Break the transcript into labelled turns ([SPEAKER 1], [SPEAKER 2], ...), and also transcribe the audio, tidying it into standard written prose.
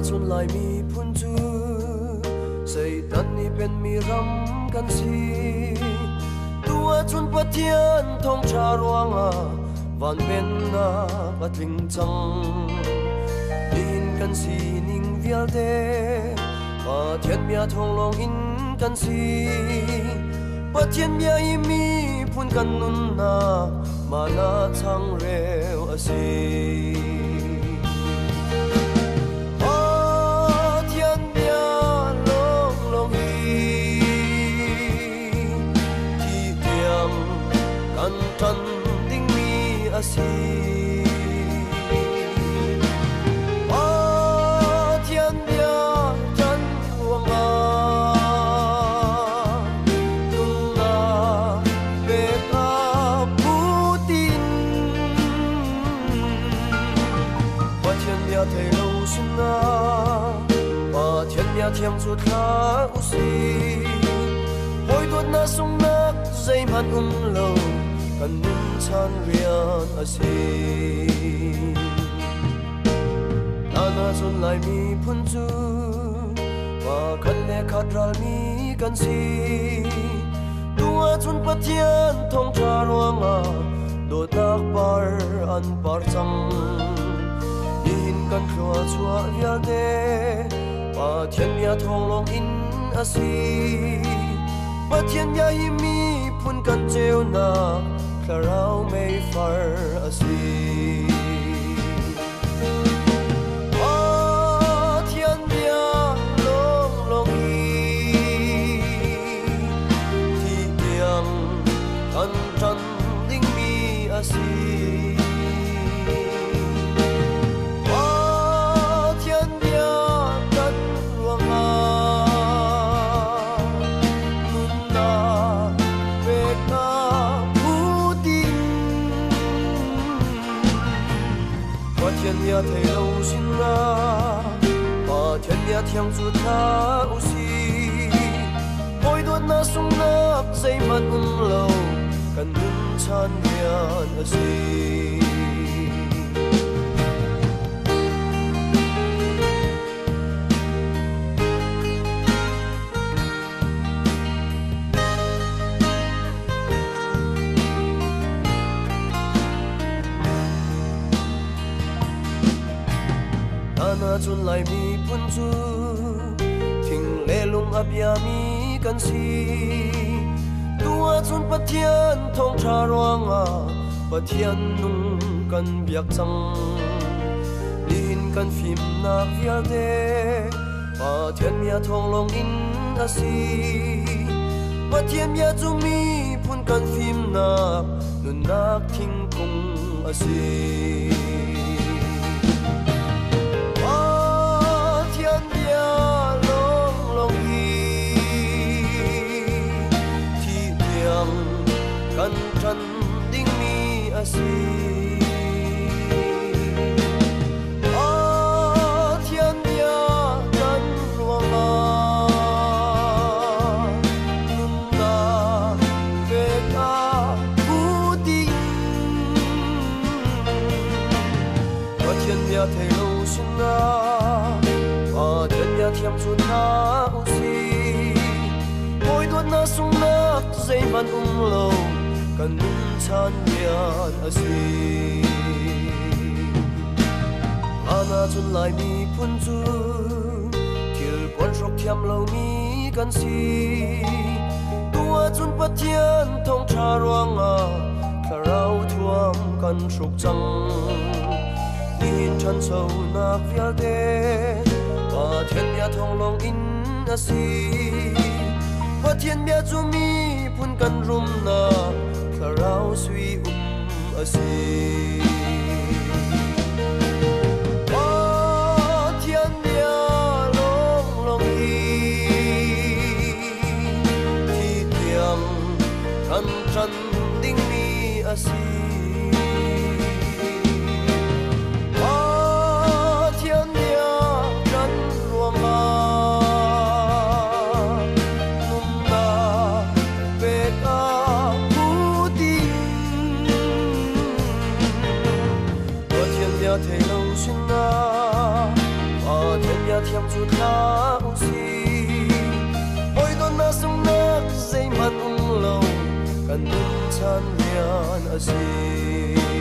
[SPEAKER 1] chun lai mi phun chu sei tan ni pen mi ram kan si tua chun pathian thong cha ruanga van pen na patling chang in kan si ning vial de pathian mia thong long in kan si pathian mia i mi phun kan nun na mana chang reu asi trần đinh mi asi ba thiên bia trần huang a tung na về ta Putin ba thiên bia thầy lâu xin na ba thiên bia thiang chuột khá usi hồi tuột na sung nak dây man lâu kan nun chan rian asi ana chun lai mi phun chu wa khan le khadral mi kan si tua chun pathian thong tha ruanga do tak par an par chang in kan khwa chua vial de pathian mia thong long in asi pathian ya hi mi phun kan cheu na Karau mei far asi Pathian bia long long hi Thi tiang kan trần đinh mi asi Pathian bia kan ruang a nun na ve na thiên ya thầy lâu xin na ba thiên ya thiang chu tha usi hoi đốt na sung nap dây man lâu kan nun chan hian asi na chun lai mi phun chu thing le lung abia mi kan si tua chun pathian thong tha ruanga pathian nung kan biak chang in kan phim na vial de pathian mia thong long in asi pathian mia chu mi phun kan phim na nun nak thing kung asi kan trần đinh mi asi thiên bia trần ruang a nun na về ta Putin ba thiên bia thầy lâu xin na ba thiên bia thiam chu tha usi hoi tuột na sung nak dây man lâu kan nun chan rian asi ana chun lai mi phun chu thil pon rok thiam lo mi kan si tua chun pathian thong tha ruanga tharau thuam kan ruk chang in chan so na vial de pathian ya thong long in asi pathian mia chu mi phun kan rum na Karau sui asi Pathian bia long long hi Thi tiang kan trần đinh mi asi Pathian bia trần ruang a nun na ve ta yang chu tha u si oi don na sung na zai man ung lo kan nun chan lian a si